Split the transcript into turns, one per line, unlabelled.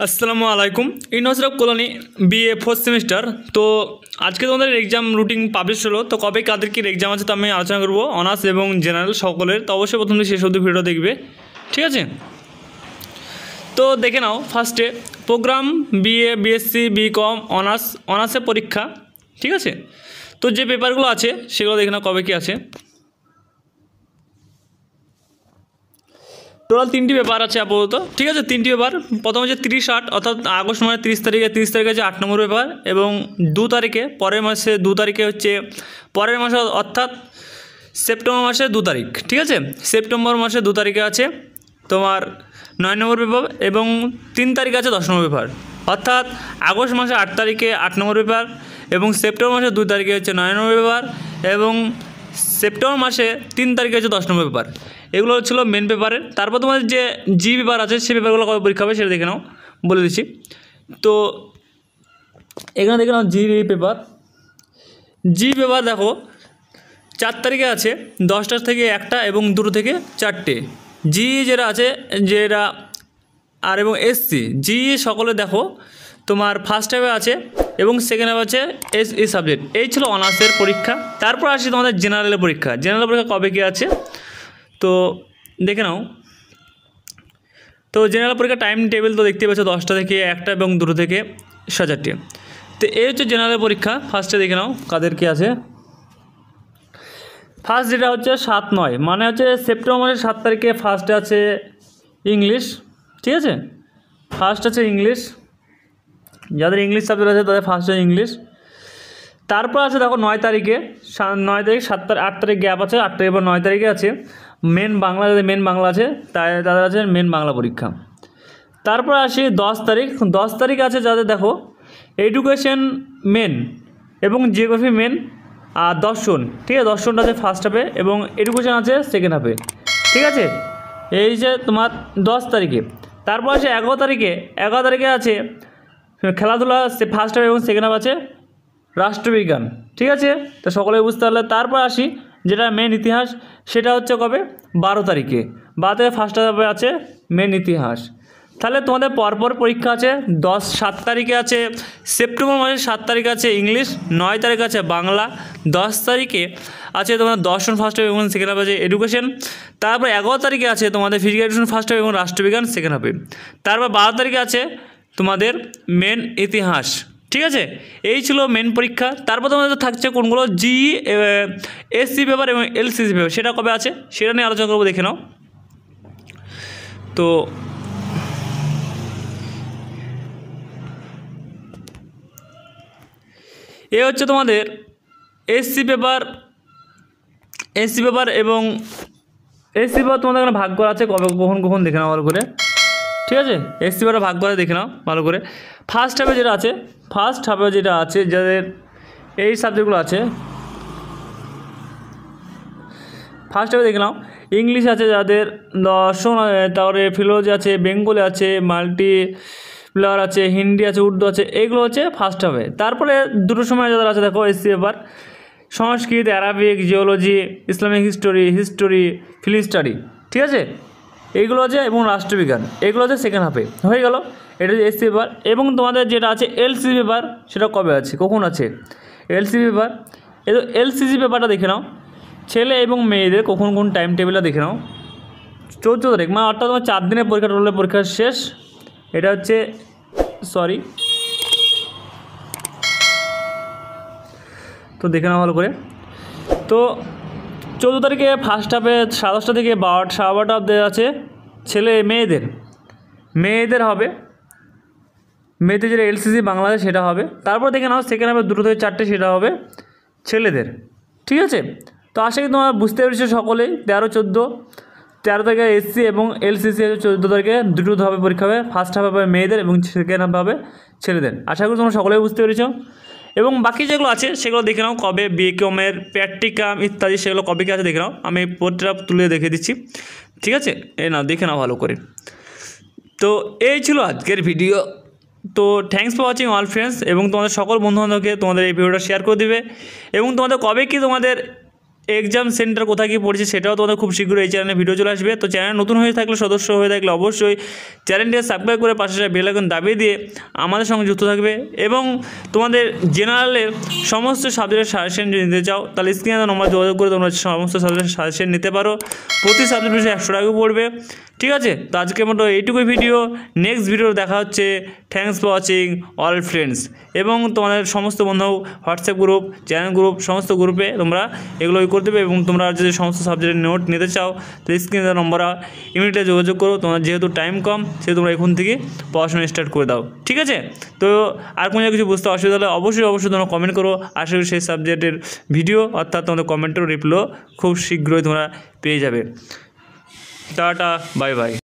আসসালামু আলাইকুম। University of colony BA fourth semester. তো আজকে তোমাদের এক্সাম রুটিন পাবলিশ হলো। তো কবে কাদের কি এক্সাম আছে তো আমি আলোচনা করবো, অনার্স এবং জেনারেল সকলের। তো অবশ্যই প্রথম থেকে শেষ অবধি ভিডিও দেখবে, ঠিক আছে? তো দেখে নাও ফার্স্টে প্রোগ্রাম বিএ, বিএসসি, বিকম, অনার্সের পরীক্ষা, ঠিক আছে? তো যে পেপারগুলো আছে সেগুলো দেখে নাও কবে কী আছে। টোটাল 3টি পেপার আছে আপাতত, ঠিক আছে? 3টি পেপার। প্রথম হচ্ছে 30/8 অর্থাৎ আগস্ট মাসের 30 তারিখে হচ্ছে 8 নম্বর পেপার, এবং 2 তারিখে পরের মাসে 2 তারিখে হচ্ছে পরের মাসে অর্থাৎ সেপ্টেম্বর মাসে 2 তারিখ, ঠিক আছে? সেপ্টেম্বর মাসে 2 তারিখে আছে তোমার 9 নম্বর পেপার, এবং 3 তারিখে আছে 10 নম্বর পেপার। অর্থাৎ আগস্ট মাসে 8 তারিখে 8 নম্বর পেপার, এবং সেপ্টেম্বর মাসে 2 তারিখে হচ্ছে 9 নম্বর পেপার, এবং সেপ্টেম্বর মাসে 3 তারিখে হচ্ছে 10 নম্বর পেপার। এগুলো ছিল মেন পেপারের। তারপর তোমাদের যে জি পেপার আছে সেই পেপারগুলো কবে পরীক্ষা হবে সেটা দেখে নাও, বলে দিচ্ছি। তো এখানে দেখে নাও জি পেপার দেখো 4 তারিখে আছে 10টা থেকে 1টা এবং 2টো থেকে 4টে। জি যেটা আছে যেটা আর এবং এসসি জি সকলে দেখো তোমার ফার্স্ট হাফে আছে এবং সেকেন্ড হাফে আছে এই সাবজেক্ট। এই ছিল অনার্সের পরীক্ষা। তারপর আসি তোমাদের জেনারেলের পরীক্ষা। জেনারেল পরীক্ষা কবে কী আছে তো দেখে নাও। তো জেনারেল পরীক্ষা টাইম টেবিল তো দেখতে পাচ্ছ 10টা থেকে 1টা এবং 2টো থেকে 4:30। তো এই হচ্ছে জেনারেল পরীক্ষা। ফার্স্টে দেখে নাও কাদের কী আছে। ফার্স্ট যেটা হচ্ছে 7/9 মানে হচ্ছে সেপ্টেম্বর মাসের 7 তারিখে ফার্স্টে আছে ইংলিশ, ঠিক আছে? ফার্স্ট আছে ইংলিশ, যাদের ইংলিশ সাবজেক্ট আছে তাদের ফার্স্ট আছে ইংলিশ। তারপর আছে দেখো 9 তারিখে 9 তারিখ 7 তারিখ 8 তারিখ গ্যাপ আছে, 8 তারিখ বা 9 তারিখে আছে মেন বাংলা, যাদের মেন বাংলা আছে তাদের আছে মেন বাংলা পরীক্ষা। তারপর আসি 10 তারিখ আছে যাদের দেখো এডুকেশন মেন এবং জিওগ্রাফি মেন আর দর্শন, ঠিক আছে? দর্শনটা আছে ফার্স্ট হাফে এবং এডুকেশন আছে সেকেন্ড হাফে, ঠিক আছে? এই যে তোমার 10 তারিখে। তারপর আসে 11 তারিখে আছে খেলাধুলা ফার্স্ট হাফ এবং সেকেন্ড হাফ আছে রাষ্ট্রবিজ্ঞান, ঠিক আছে? তো সকলে বুঝতে পারলে। তারপর আসি যেটা মেন ইতিহাস, সেটা হচ্ছে কবে 12 তারিখে ফার্স্ট হাফে আছে মেন ইতিহাস। তাহলে তোমাদের পরপর পরীক্ষা আছে। 7 তারিখে আছে সেপ্টেম্বর মাসের 7 তারিখে আছে ইংলিশ, 9 তারিখে আছে বাংলা, 10 তারিখে আছে তোমার দর্শন ফার্স্ট হাফ এবং সেকেন্ড হাফে আছে এডুকেশন। তারপর 11 তারিখে আছে তোমাদের ফিজিক্যাল এডুকেশন ফার্স্ট হাফ এবং রাষ্ট্রবিজ্ঞান সেকেন্ড হাফে। তারপর 12 তারিখে আছে তোমাদের মেন ইতিহাস, ঠিক আছে? এই ছিল মেন পরীক্ষা। তারপর তোমাদের থাকছে কোনগুলো জি এসসি পেপার এবং এলসিসি পেপার, সেটা কবে আছে সেটা নিয়ে আলোচনা করবো, দেখে নাও। তো এ হচ্ছে তোমাদের এসসি পেপার এবং এসসি পেপার তোমাদের এখানে ভাগ করা আছে কবে কখন দেখে নাও ভালো করে, ঠিক আছে? এসসি পেপারে ভাগ করে দেখে নাও ভালো করে। ফার্স্ট হাফে যেটা আছে যাদের এই সাবজেক্টগুলো আছে ফার্স্ট হাফে দেখে নাও ইংলিশ আছে যাদের, দর্শন, তারপরে ফিলোলজি আছে, বেঙ্গলি আছে, মাল্টি প্লেয়ার আছে, হিন্দি আছে, উর্দু আছে, এইগুলো হচ্ছে ফার্স্ট হাফে। তারপরে 2টোর সময় যাদের আছে দেখো SC paper Sanskrit, Arabic, geology, Islamic history, film study, ঠিক আছে? এইগুলো আছে এবং রাষ্ট্রবিজ্ঞান, এগুলো আছে সেকেন্ড হাফে। হয়ে গেল, এটা হচ্ছে এসসি পেপার। এবং তোমাদের যেটা আছে এলসি পেপার, সেটা কবে আছে কখন আছে এলসি পেপার। এই তো এলসিসি পেপারটা দেখে নাও ছেলে এবং মেয়েদের কোন টাইম টেবিলটা দেখে নাও। 14 তারিখ মানে অর্থাৎ তোমার 4 দিনের পরীক্ষা, টোটালের পরীক্ষা শেষ। এটা হচ্ছে তো দেখে নাও ভালো করে। তো 14 তারিখে ফার্স্ট হাফে 10:30 থেকে 12টা অবধি আছে ছেলে মেয়েদের হবে, মেয়েদের যেটা এলসিসি বাংলাদেশ সেটা হবে। তারপর দেখে নাও সেকেন্ড হাফে 2টো থেকে 4টে সেটা হবে ছেলেদের, ঠিক আছে? তো আশা করি তোমরা বুঝতে পেরেছো সকলেই। 13 তারিখে এসসি এবং এলসিসি 14 তারিখে 2টো হবে পরীক্ষা হবে। ফার্স্ট হাফ হবে মেয়েদের এবং সেকেন্ড হাফ হবে ছেলেদের। আশা করি তোমরা সকলেই বুঝতে পেরেছো। এবং বাকি যেগুলো আছে সেগুলো দেখে নাও কবে বিকমের প্র্যাকটিকাম ইত্যাদি সেগুলো কবে কী আছে দেখে নাও। আমি পোর্টটা তুলে দেখে দিচ্ছি, ঠিক আছে? দেখে নাও ভালো করে। তো এই ছিল আজকের ভিডিও। তো thanks for watching all friends, এবং তোমাদের সকল বন্ধুবান্ধবকে তোমাদের এই ভিডিওটা শেয়ার করে দিবে। এবং তোমাদের কবে কি তোমাদের এক্সাম সেন্টার কোথায় গিয়ে পড়ছে সেটাও তোমাদের খুব শীঘ্রই এই চ্যানেলে ভিডিও চলে আসবে। তো চ্যানেল নতুন হয়ে থাকলে, সদস্য হয়ে থাকলে অবশ্যই চ্যানেলটি সাবস্ক্রাইব করে পাশে বেল আইকন দাবিয়ে দিয়ে আমাদের সঙ্গে যুক্ত থাকবে। এবং তোমাদের জেনারেলের সমস্ত সাবজেক্টের সাজেশন যদি নিতে চাও তাহলে স্ক্রিনে নম্বর যোগাযোগ করে তোমরা সমস্ত সাবজেক্টের সাজেশন নিতে পারো। প্রতি সাবজেক্ট বিষয়ে 100 টাকা পড়বে। ঠিক আছে, তো আজকের মতো এইটুকুই ভিডিও। নেক্সট ভিডিও দেখা হচ্ছে। Thanks for watching all friends. এবং তোমাদের সমস্ত বন্ধু হোয়াটসঅ্যাপ গ্রুপ, চ্যানেল গ্রুপ, সমস্ত গ্রুপে তোমরা এগুলো করে দেবে। এবং তোমরা যদি সমস্ত সাবজেক্টের নোট নিতে চাও তাহলে স্ক্রিনে নম্বর ইমিডিয়েটলি যোগাযোগ করো। তোমার যেহেতু টাইম কম সেহেতু তোমরা এখন থেকে পড়াশোনা স্টার্ট করে দাও। ঠিক আছে, তো আর কোনো কিছু বুঝতে অসুবিধা হলে অবশ্যই তোমরা কমেন্ট করো। আশা করি সেই সাবজেক্টের ভিডিও অর্থাৎ তোমাদের কমেন্টের রিপ্লাই খুব শীঘ্রই তোমরা পেয়ে যাবে। Tata, bye bye.